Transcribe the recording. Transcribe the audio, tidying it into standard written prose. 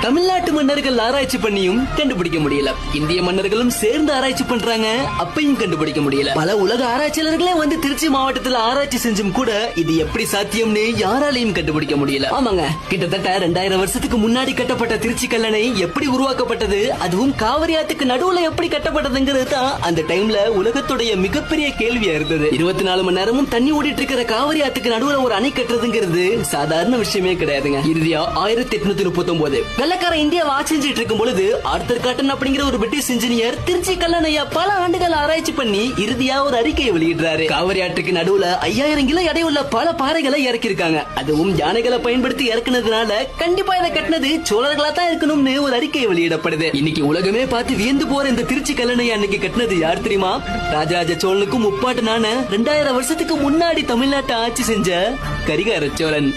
தமிழ்நாட்டு மன்னர்கள் ஆராய்ச்சி பண்ணியும் கண்டுபிடிக்க முடியல. இந்திய மன்னர்களும் சேர்ந்து ஆராய்ச்சி பண்றாங்க, அப்பையும் கண்டுபிடிக்க முடியல. பல உலக ஆராய்ச்சியாளர்களே வந்து திருச்சி மாவட்டத்தில் ஆராய்ச்சி செஞ்சும் கூட இது எப்படி சாத்தியம்னு யாராலையும் கண்டுபிடிக்க முடியல. ஆமாங்க, கிட்டத்தட்ட 2000 வருஷத்துக்கு முன்னாடி கட்டப்பட்ட திருச்சி கல்லணை எப்படி உருவாக்கப்பட்டது, அதுவும் காவிரி ஆத்துக்கு நடுவுல எப்படி கட்டப்பட்டதுங்கிறது தான் அந்த டைம்ல உலகத்துடைய மிகப்பெரிய கேள்வியா இருந்தது. 24 மணி நேரமும் தண்ணி ஓடிட்டு இருக்கிற காவிரி ஆத்துக்கு நடுவுல ஒரு அணை கட்டுறதுங்கிறது சாதாரண விஷயமே கிடையாதுங்க. இறுதியா 1839 வெள்ளக்கார இந்தியாவை ஆட்சி செஞ்சுட்டு இருக்கும் பொழுது ஆர்தர் காட்டன் அப்படிங்கிற ஒரு பிரிட்டிஷ் இன்ஜினியர் திருச்சி கல்லணைய பல ஆண்டுகள் ஆராய்ச்சி பண்ணி இறுதியா ஒரு அறிக்கையை வெளியிடுறாரு. காவிரி ஆற்றுக்கு நடுவுல 5000 கிலோ எடையுள்ள பல பாறைகளை இறக்கிருக்காங்க. அதுவும் யானைகளை பயன்படுத்தி இறக்குனதுனால கண்டிப்பா இதை கட்டினது சோழர்களா தான் இருக்கணும்னு ஒரு அறிக்கை வெளியிடப்படுது. இன்னைக்கு உலகமே பார்த்து வியந்து போற இந்த திருச்சி கல்லணையை அன்னைக்கு கட்டினது யார் தெரியுமா? ராஜராஜ சோழனுக்கும் முப்பாட்டனான 2000 வருஷத்துக்கு முன்னாடி தமிழ்நாட்டை ஆட்சி செஞ்ச கரிகார சோழன்.